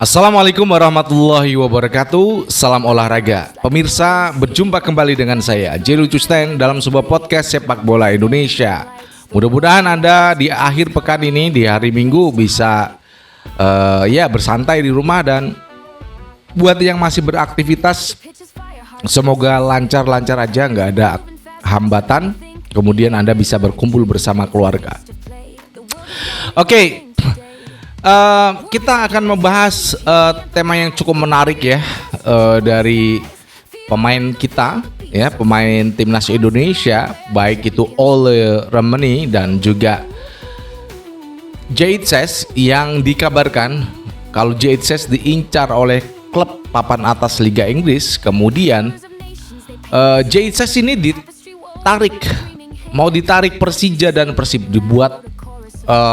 Assalamualaikum warahmatullahi wabarakatuh. Salam olahraga. Pemirsa, berjumpa kembali dengan saya Jerry Custen dalam sebuah podcast sepak bola Indonesia. Mudah-mudahan Anda di akhir pekan ini, di hari Minggu bisa bersantai di rumah, dan buat yang masih beraktivitas semoga lancar-lancar aja, nggak ada hambatan. Kemudian Anda bisa berkumpul bersama keluarga. Oke. Kita akan membahas tema yang cukup menarik ya, dari pemain kita ya, pemain timnas Indonesia, baik itu Ole Remeni dan juga Jayces, yang dikabarkan kalau Jayces diincar oleh klub papan atas Liga Inggris. Kemudian Jayces ini mau ditarik Persija dan Persib, dibuat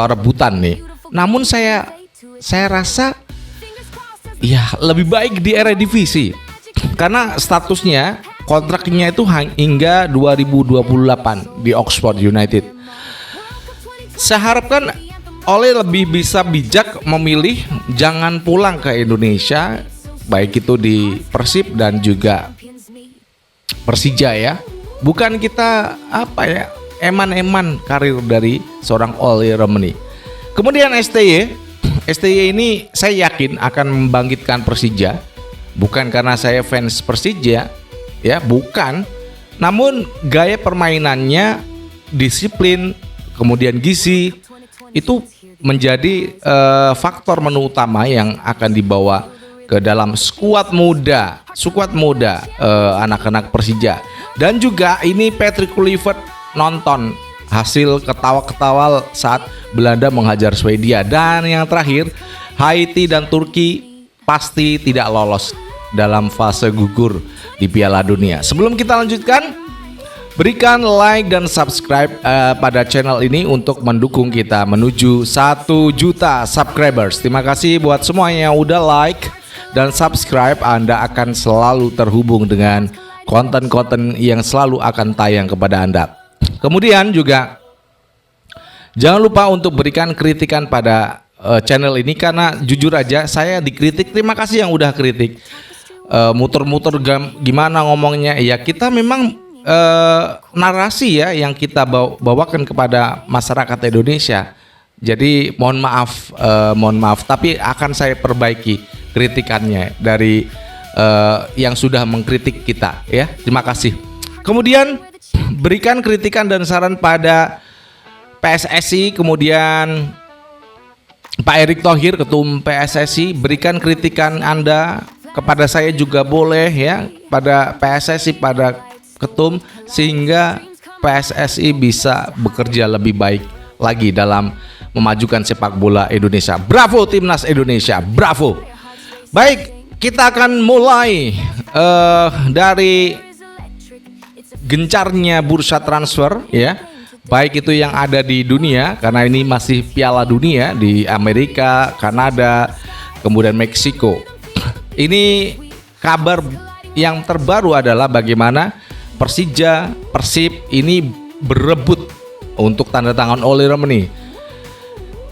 rebutan nih. Namun saya rasa ya lebih baik di Eredivisie, karena statusnya kontraknya itu hingga 2028 di Oxford United. Saya harapkan Ole lebih bisa bijak memilih jangan pulang ke Indonesia, baik itu di Persib dan juga Persija ya. Bukan kita eman-eman karir dari seorang Ole Remeni. Kemudian STY ini saya yakin akan membangkitkan Persija. Bukan karena saya fans Persija ya, bukan. Namun gaya permainannya, disiplin, kemudian gizi, itu menjadi faktor menu utama yang akan dibawa ke dalam skuad muda anak-anak Persija. Dan juga ini Patrick Kluivert nonton hasil ketawa-ketawa saat Belanda menghajar Swedia. Dan yang terakhir, Haiti dan Turki pasti tidak lolos dalam fase gugur di Piala Dunia. Sebelum kita lanjutkan, berikan like dan subscribe pada channel ini untuk mendukung kita menuju 1 juta subscribers. Terima kasih buat semuanya yang udah like dan subscribe. Anda akan selalu terhubung dengan konten-konten yang selalu akan tayang kepada Anda. Kemudian juga jangan lupa untuk berikan kritikan pada channel ini, karena jujur aja saya dikritik. Terima kasih yang udah kritik. Muter-muter gimana ngomongnya. Ya kita memang narasi ya yang kita bawakan kepada masyarakat Indonesia. Jadi mohon maaf, tapi akan saya perbaiki kritikannya dari yang sudah mengkritik kita ya. Terima kasih. Kemudian berikan kritikan dan saran pada PSSI, kemudian Pak Erick Thohir, Ketum PSSI, berikan kritikan Anda kepada saya juga boleh ya, pada PSSI, pada Ketum, sehingga PSSI bisa bekerja lebih baik lagi dalam memajukan sepak bola Indonesia. Bravo Timnas Indonesia, bravo. Baik, kita akan mulai dari gencarnya bursa transfer ya, baik itu yang ada di dunia, karena ini masih Piala Dunia di Amerika, Kanada, kemudian Meksiko. Ini kabar yang terbaru adalah bagaimana Persija, Persib ini berebut untuk tanda tangan Ole Remeni.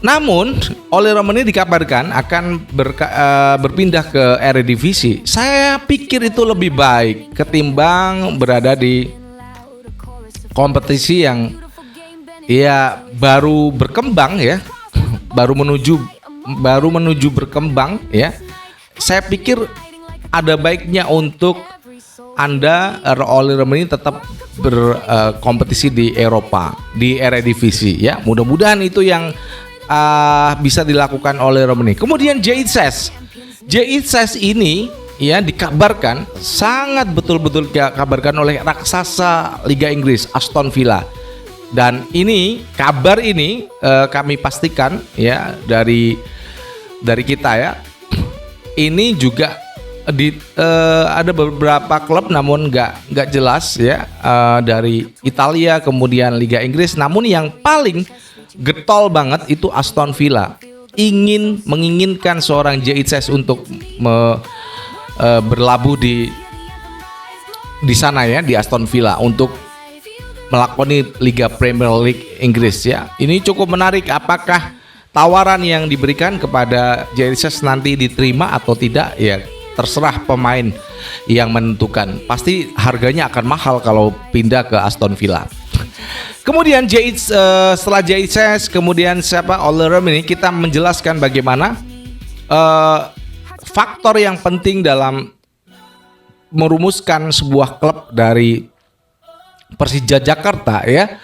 Namun Ole Remeni dikabarkan akan berpindah ke Eredivisie. Saya pikir itu lebih baik ketimbang berada di kompetisi yang ya baru berkembang ya, baru menuju berkembang ya. Saya pikir ada baiknya untuk Anda Ole Remeni tetap berkompetisi di Eropa, di Eredivisie ya. Mudah-mudahan itu yang bisa dilakukan oleh Remeni. Kemudian Jayces ini ya dikabarkan sangat betul-betul dikabarkan oleh raksasa Liga Inggris Aston Villa. Dan ini kabar ini kami pastikan ya dari kita ya. Ini juga ada beberapa klub namun nggak jelas ya, dari Italia kemudian Liga Inggris. Namun yang paling getol banget itu Aston Villa menginginkan seorang Jayces untuk berlabuh di sana ya, di Aston Villa untuk melakoni Liga Premier League Inggris ya. Ini cukup menarik. Apakah tawaran yang diberikan kepada Jesus nanti diterima atau tidak ya terserah pemain yang menentukan. Pasti harganya akan mahal kalau pindah ke Aston Villa. Kemudian setelah Jesus, kemudian siapa Olerem ini, kita menjelaskan bagaimana faktor yang penting dalam merumuskan sebuah klub dari Persija Jakarta ya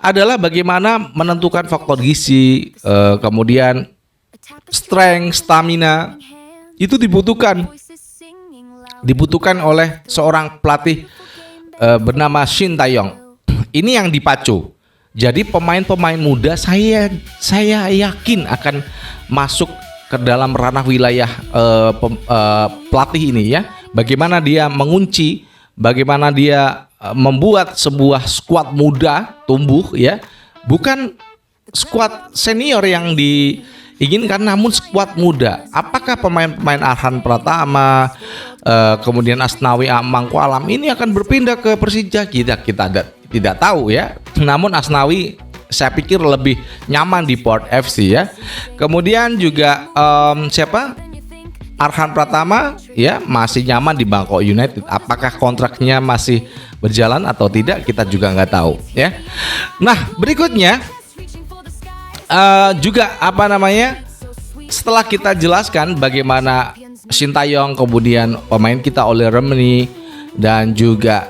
adalah bagaimana menentukan faktor gizi, kemudian strength, stamina itu dibutuhkan oleh seorang pelatih bernama Shin Tae-yong. Ini yang dipacu. Jadi pemain-pemain muda saya yakin akan masuk ke dalam ranah wilayah pelatih ini ya. Bagaimana dia mengunci, bagaimana dia membuat sebuah skuad muda tumbuh ya, bukan skuad senior yang diinginkan namun skuad muda. Apakah pemain-pemain Arhan Pratama, kemudian Asnawi Mangku Alam ini akan berpindah ke Persija? Kita tidak tahu ya. Namun Asnawi saya pikir lebih nyaman di Port FC ya. Kemudian juga Arhan Pratama ya masih nyaman di Bangkok United. Apakah kontraknya masih berjalan atau tidak kita juga nggak tahu ya. Nah berikutnya juga setelah kita jelaskan bagaimana Shin Tae-yong, kemudian pemain kita Olerem dan juga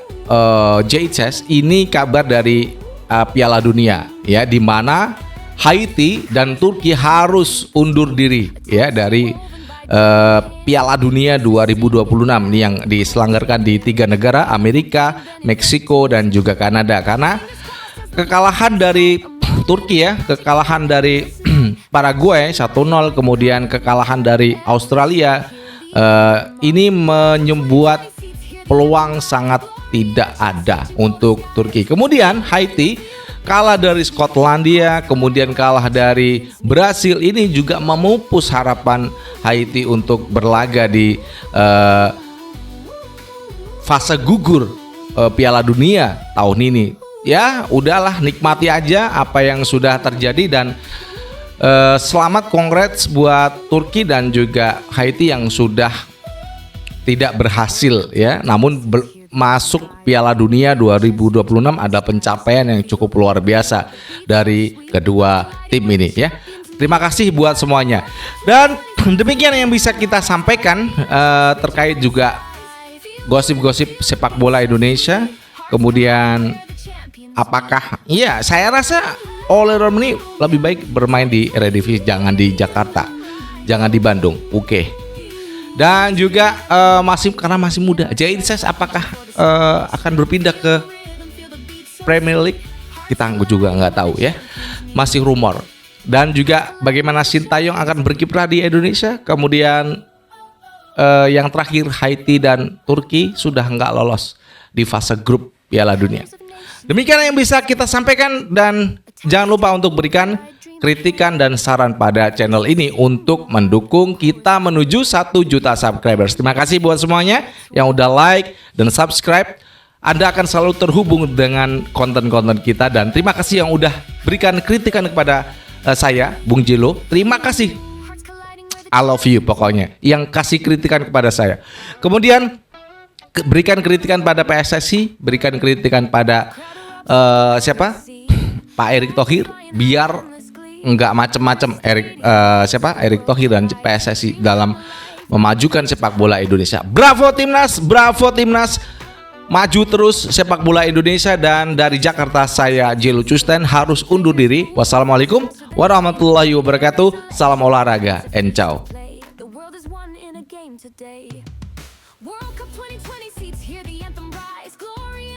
JHS ini kabar dari Piala Dunia ya, di mana Haiti dan Turki harus undur diri ya dari Piala Dunia 2026 yang diselenggarakan di 3 negara, Amerika, Meksiko dan juga Kanada. Karena kekalahan dari Turki ya, kekalahan dari Paraguay 1-0, kemudian kekalahan dari Australia, ini membuat peluang sangat tidak ada untuk Turki. Kemudian Haiti kalah dari Skotlandia, kemudian kalah dari Brasil. Ini juga memupus harapan Haiti untuk berlaga di fase gugur Piala Dunia tahun ini. Ya, udahlah, nikmati aja apa yang sudah terjadi dan selamat, congrats buat Turki dan juga Haiti yang sudah tidak berhasil ya, namun masuk Piala Dunia 2026 ada pencapaian yang cukup luar biasa dari kedua tim ini ya. Terima kasih buat semuanya. Dan demikian yang bisa kita sampaikan terkait juga gosip-gosip sepak bola Indonesia. Kemudian apakah saya rasa Olerem ini lebih baik bermain di Eredivisie, jangan di Jakarta, jangan di Bandung. Oke. Dan juga karena masih muda, JHS apakah akan berpindah ke Premier League? Kita juga nggak tahu ya, masih rumor. Dan juga bagaimana Shin Tae-yong akan berkiprah di Indonesia. Kemudian yang terakhir Haiti dan Turki sudah nggak lolos di fase grup Piala Dunia. Demikian yang bisa kita sampaikan dan jangan lupa untuk berikan kritikan dan saran pada channel ini untuk mendukung kita menuju 1 juta subscribers. Terima kasih buat semuanya yang udah like dan subscribe. Anda akan selalu terhubung dengan konten-konten kita dan terima kasih yang udah berikan kritikan kepada saya, Bung Jelo. Terima kasih. I love you pokoknya. Yang kasih kritikan kepada saya. Kemudian berikan kritikan pada PSSI, berikan kritikan pada Pak Erick Thohir biar enggak macam-macam Erick Thohir dan PSSI dalam memajukan sepak bola Indonesia. Bravo timnas, maju terus sepak bola Indonesia. Dan dari Jakarta saya Jelo Custen harus undur diri. Wassalamualaikum warahmatullahi wabarakatuh. Salam olahraga and ciao. World Cup 2020 seats, hear the anthem rise.